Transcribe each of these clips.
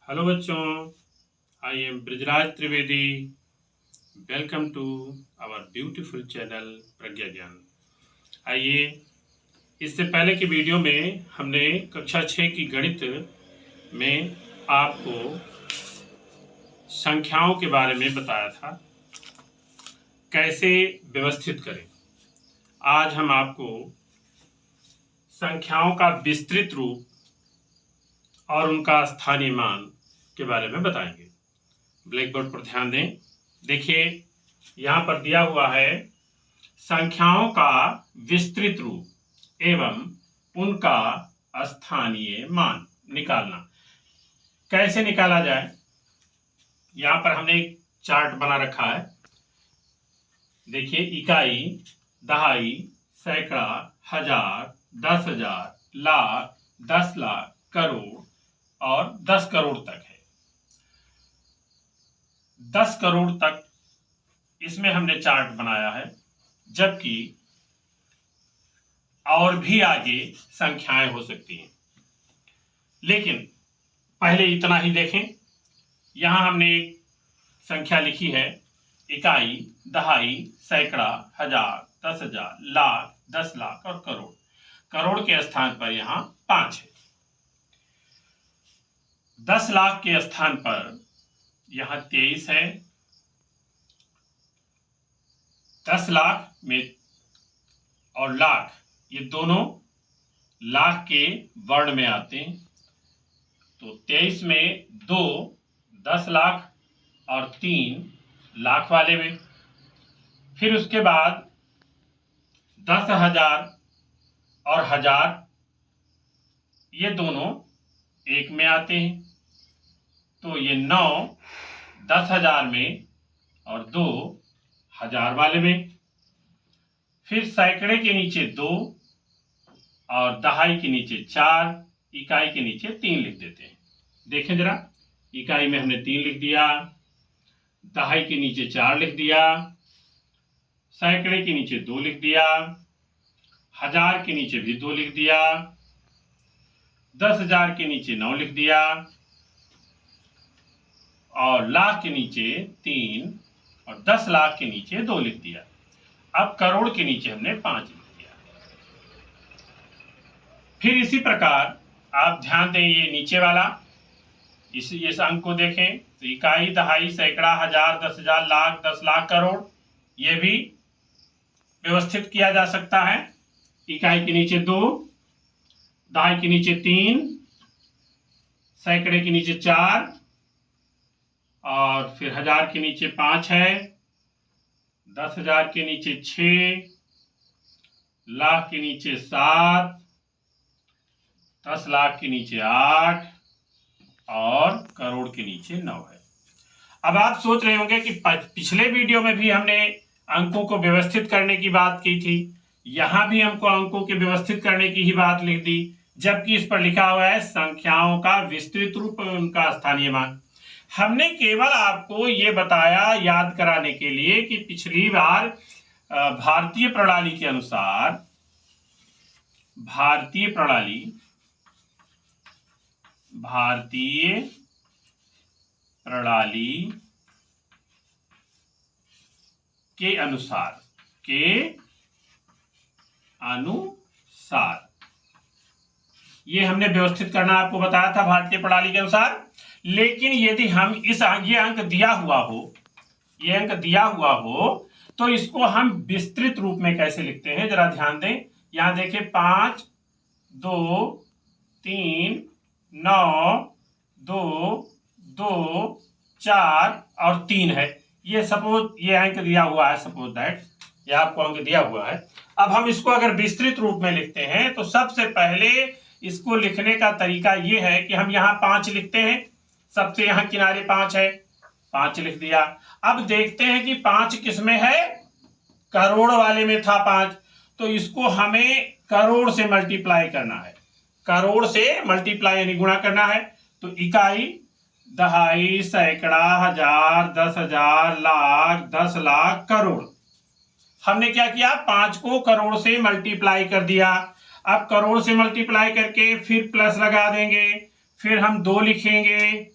Hello बच्चों, I am Brijraj Trivedi. Welcome to our beautiful channel Pragya Gyan. आइए, इससे पहले की वीडियो में हमने कक्षा 6 की गणित में आपको संख्याओं के बारे में बताया था, कैसे व्यवस्थित करें। आज हम आपको संख्याओं का विस्तृत रूप और उनका स्थानीय मान के बारे में बताएंगे। ब्लैक बोर्ड पर ध्यान दें। देखिए, यहाँ पर दिया हुआ है संख्याओं का विस्तृत रूप एवं उनका स्थानीय मान निकालना। कैसे निकाला जाए, यहाँ पर हमने एक चार्ट बना रखा है। देखिए, इकाई, दहाई, सैकड़ा, हजार, 10,000, लाख, 10 लाख, करोड़ और 10 करोड़ तक है। 10 करोड़ तक इसमें हमने चार्ट बनाया है, जबकि और भी आगे संख्याएं हो सकती हैं, लेकिन पहले इतना ही देखें। यहां हमने एक संख्या लिखी है, इकाई, दहाई, सैकड़ा, हजार, 10,000, लाख, 10 लाख और करोड़। करोड़ के स्थान पर यहां 5 है। 10 लाख के स्थान पर यहां 23 है। 10 लाख में और लाख, ये दोनों लाख के वर्ण में आते हैं। तो 23 में 2 10 लाख और 3 लाख वाले में। फिर उसके बाद 10,000 और हजार, ये दोनों एक में आते हैं। तो ये 9 10,000 में और 2 हजार वाले में। फिर सैकड़े के नीचे 2 और दहाई के नीचे 4, इकाई के नीचे 3 लिख देते हैं। देखें जरा, इकाई में हमने 3 लिख दिया, दहाई के नीचे 4 लिख दिया, सैकड़े के नीचे 2 लिख दिया, हजार के नीचे भी 2 लिख दिया, 10,000 के नीचे 9 लिख दिया और लाख के नीचे 3 और 10 लाख के नीचे 2 लिख दिया। अब करोड़ के नीचे हमने 5 लिख दिया। फिर इसी प्रकार आप ध्यान दें, ये नीचे वाला इस अंक को देखें तो इकाई, दहाई, सैकड़ा, हजार, 10,000, लाख, 10 लाख, करोड़, ये भी व्यवस्थित किया जा सकता है। इकाई के नीचे 2, दहाई के नीचे 3, सैकड़े के नीचे 4 और फिर हजार के नीचे 5 है, 10,000 के नीचे 6, लाख के नीचे 7, 10 लाख के नीचे 8 और करोड़ के नीचे 9 है। अब आप सोच रहे होंगे कि पिछले वीडियो में भी हमने अंकों को व्यवस्थित करने की बात की थी, यहां भी हमको अंकों के व्यवस्थित करने की ही बात लिख दी, जबकि इस पर लिखा हुआ है संख्याओं का विस्तृत रूप और उनका स्थानीय मान। हमने केवल आपको ये बताया, याद कराने के लिए, कि पिछली बार भारतीय प्रणाली के अनुसार, भारतीय प्रणाली के अनुसार ये हमने व्यवस्थित करना आपको बताया था भारतीय प्रणाली के अनुसार। लेकिन यदि हम ये अंक दिया हुआ हो तो इसको हम विस्तृत रूप में कैसे लिखते हैं, जरा ध्यान दें। यहां देखें, 5 2 3 9 2 2 4 और 3 है। ये सपोज ये अंक दिया हुआ है, सपोज दैट ये आपको अंक दिया हुआ है। अब हम इसको अगर विस्तृत रूप में लिखते हैं तो सबसे पहले इसको लिखने का तरीका ये है कि हम यहाँ 5 लिखते हैं। सबसे यहाँ किनारे 5 है, 5 लिख दिया। अब देखते हैं कि 5 किस में है, करोड़ वाले में था 5, तो इसको हमें करोड़ से मल्टीप्लाई करना है, करोड़ से मल्टीप्लाई यानी गुणा करना है। तो इकाई, दहाई, सैकड़ा, हजार, 10,000, लाख, 10 लाख, करोड़। हमने क्या किया, 5 को करोड़ से मल्टीप्लाई कर दिया। अब करोड़ से मल्टीप्लाई करके फिर प्लस लगा देंगे, फिर हम 2 लिखेंगे,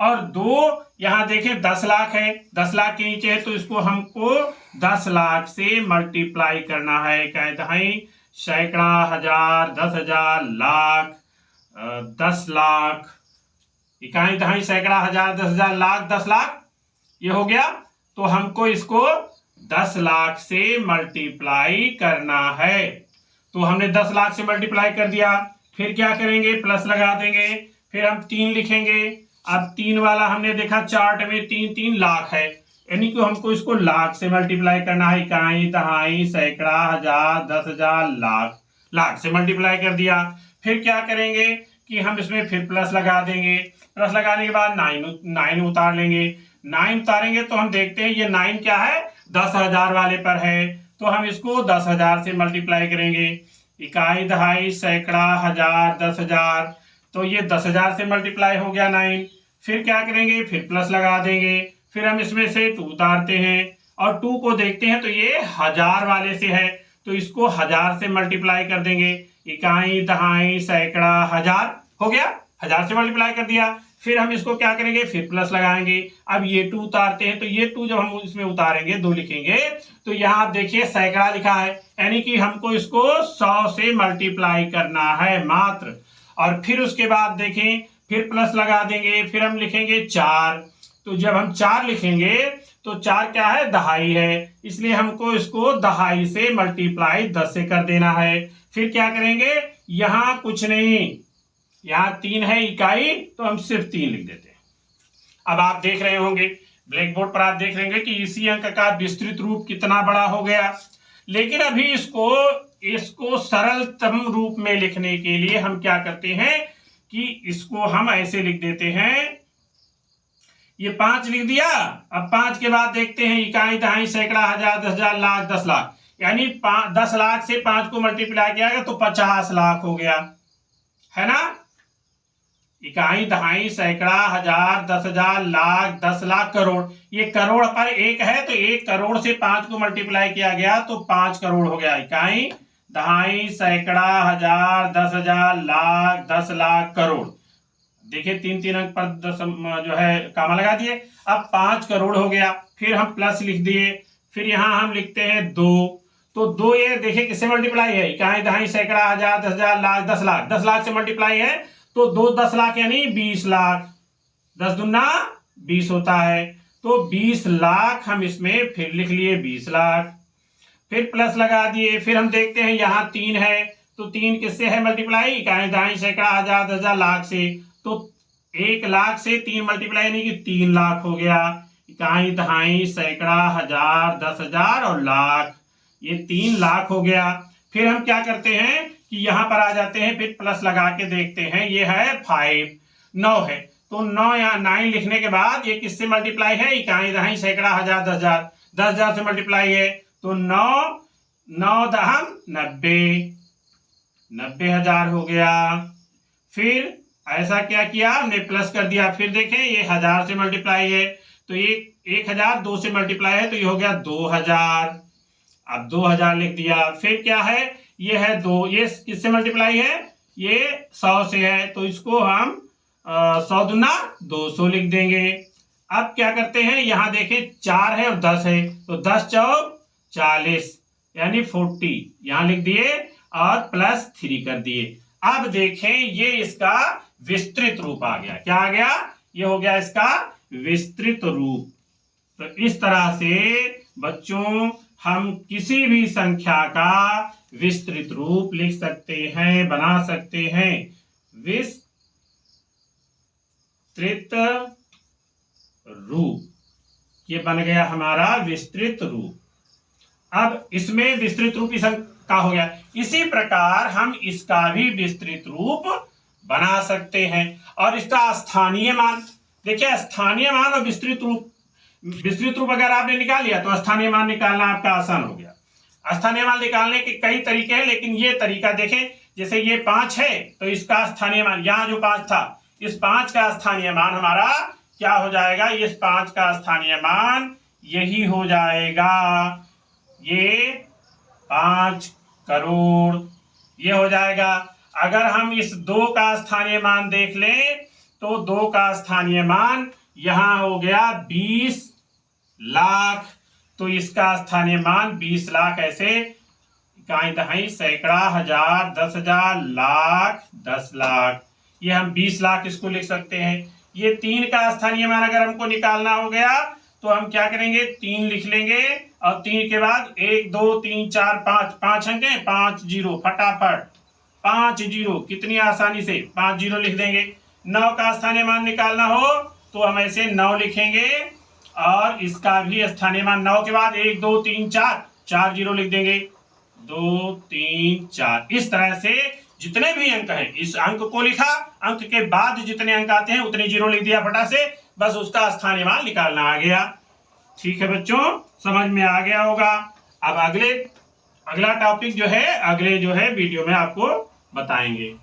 और 2 यहाँ देखें 10 लाख है, 10 लाख के नीचे है, तो इसको हमको 10 लाख से मल्टीप्लाई करना है। इकाई दहाई सैकड़ा, हजार, 10,000, लाख, 10 लाख, इकाई दहाई सैकड़ा, हजार, 10,000, लाख, 10 लाख, ये हो गया। तो हमको इसको 10 लाख से मल्टीप्लाई करना है। तो हमने 10 लाख से मल्टीप्लाई कर दिया, फिर क्या करेंगे, प्लस लगा देंगे, फिर हम 3 लिखेंगे। अब 3 वाला हमने देखा चार्ट में 3 लाख है, यानी कि हमको इसको लाख से मल्टीप्लाई करना है। इकाई दहाई सैकड़ा, हजार, 10,000, लाख, लाख से मल्टीप्लाई कर दिया। फिर क्या करेंगे कि हम इसमें फिर प्लस लगा देंगे, प्लस लगाने के बाद 9 उतार लेंगे। 9 उतारेंगे तो हम देखते हैं ये 9 क्या है, 10,000 वाले पर है, तो हम इसको 10,000 से मल्टीप्लाई करेंगे। इकाई दहाई सैकड़ा, हजार, 10,000, तो ये 10,000 से मल्टीप्लाई हो गया 9। फिर क्या करेंगे, फिर प्लस लगा देंगे, फिर हम इसमें से 2 उतारते हैं और 2 को देखते हैं तो ये 1000 वाले से है, तो इसको 1000 से मल्टीप्लाई कर देंगे। इकाई दहाई सैकड़ा, हजार, हो गया, 1000 से मल्टीप्लाई कर दिया। फिर हम इसको क्या करेंगे, फिर प्लस लगाएंगे। अब ये 2 उतारते हैं, तो ये 2 जब हम इसमें उतारेंगे, 2 लिखेंगे, तो यहाँ देखिए सैकड़ा लिखा है, यानी कि हमको इसको 100 से मल्टीप्लाई करना है मात्र। और फिर उसके बाद देखें, फिर प्लस लगा देंगे, फिर हम लिखेंगे 4। तो जब हम 4 लिखेंगे तो 4 क्या है, दहाई है, इसलिए हमको इसको दहाई से मल्टीप्लाई 10 से कर देना है। फिर क्या करेंगे, यहाँ कुछ नहीं, यहाँ 3 है इकाई, तो हम सिर्फ 3 लिख देते हैं। अब आप देख रहे होंगे ब्लैक बोर्ड पर, आप देख रहे होंगे कि इसी अंक का विस्तृत रूप कितना बड़ा हो गया। लेकिन अभी इसको सरलतम रूप में लिखने के लिए हम क्या करते हैं कि इसको हम ऐसे लिख देते हैं, ये 5 लिख दिया। अब 5 के बाद देखते हैं, इकाई दहाई सैकड़ा, हजार, 10,000, लाख, 10 लाख, यानी 10 लाख से 5 को मल्टीप्लाई किया गया तो 50 लाख हो गया, है ना। इकाई दहाई सैकड़ा, हजार, 10,000, लाख, 10 लाख, करोड़, ये करोड़ पर 1 है, तो 1 करोड़ से 5 को मल्टीप्लाई किया गया तो 5 करोड़ हो गया। इकाई दहाई सैकड़ा, हजार, 10,000, लाख, 10 लाख, करोड़, देखिए 3 अंक पर जो है कामा लगा दिए। अब 5 करोड़ हो गया, फिर हम प्लस लिख दिए, फिर यहां हम लिखते हैं 2, तो 2 ये देखिए किससे मल्टीप्लाई है, इकाई दहाई सैकड़ा, हजार, 10,000, लाख, 10 लाख, 10 लाख से मल्टीप्लाई है, तो 2 10 लाख यानी 20 लाख, 10 दूना 20 होता है, तो 20 लाख हम इसमें फिर लिख लिए, 20 लाख, फिर प्लस लगा दिए। फिर हम देखते हैं यहाँ 3 है, तो 3 किससे है मल्टीप्लाई, इकाई दहाई सैकड़ा, हजार, 10,000, लाख से, तो 1 लाख से 3 मल्टीप्लाई यानी कि 3 लाख हो गया। इकाई दहाई सैकड़ा, हजार, 10,000 और लाख, ये 3 लाख हो गया। फिर हम क्या करते हैं कि यहाँ पर आ जाते हैं, फिर प्लस लगा के देखते हैं, ये है 5, 9 है, तो 9 या 9 लिखने के बाद ये किससे मल्टीप्लाई है, इकाई दहाई सैकड़ा, हजार, 10,000, 10,000 से मल्टीप्लाई है, तो 9 9 दहम 90, 90,000 हो गया। फिर ऐसा क्या किया, हमने प्लस कर दिया, फिर देखें ये 1000 से मल्टीप्लाई है, तो ये 1000 2 से मल्टीप्लाई है, तो ये हो गया 2000, अब 2000 लिख दिया। फिर क्या है, ये है 2, ये किससे मल्टीप्लाई है, ये 100 से है, तो इसको हम 100 दूना 200 लिख देंगे। अब क्या करते हैं, यहाँ देखें 4 है और 10 है, तो 10 चौक 40 यानी 40, यहाँ लिख दिए और प्लस 3 कर दिए। अब देखें ये इसका विस्तृत रूप आ गया, क्या आ गया, ये हो गया इसका विस्तृत रूप। तो इस तरह से बच्चों हम किसी भी संख्या का विस्तृत रूप लिख सकते हैं, बना सकते हैं। विस्तृत रूप, ये बन गया हमारा विस्तृत रूप। अब इसमें विस्तृत रूप इस का हो गया, इसी प्रकार हम इसका भी विस्तृत रूप बना सकते हैं। और इसका स्थानीय मान, देखिए स्थानीय मान और विस्तृत रूप अगर आपने निकाल लिया तो स्थानीय मान निकालना आपका आसान हो गया। स्थानीय मान निकालने के कई तरीके हैं, लेकिन ये तरीका देखें, जैसे ये 5 है तो इसका स्थानीय मान, यहाँ जो 5 था, इस 5 का स्थानीय मान हमारा क्या हो जाएगा, इस 5 का स्थानीय मान यही हो जाएगा, ये 5 करोड़, ये हो जाएगा। अगर हम इस 2 का स्थानीय मान देख लें तो 2 का स्थानीय मान यहां हो गया 20 लाख। तो इसका स्थानीय मान 20 लाख। ऐसे इकाई दहाई सैकड़ा हजार 10,000 लाख 10 लाख, ये हम 20 लाख इसको लिख सकते हैं। ये 3 का स्थानीय मान अगर हमको निकालना हो गया तो हम क्या करेंगे, 3 लिख लेंगे और 3 के बाद 1 2 3 4 5 5 अंक है, 5 जीरो, फटाफट 5 जीरो, कितनी आसानी से 5 जीरो लिख देंगे। 9 का स्थानीय मान निकालना हो तो हम ऐसे 9 लिखेंगे और इसका भी स्थानीय मान 9 के बाद 1 2 3 4 4 जीरो लिख देंगे, 2 3 4। इस तरह से जितने भी अंक हैं इस अंक को लिखा, अंक के बाद जितने अंक आते हैं उतने जीरो लिख दिया फटा से, बस उसका स्थानीय मान निकालना आ गया। ठीक है बच्चों, समझ में आ गया होगा। अब अगला टॉपिक जो है अगले वीडियो में आपको बताएंगे।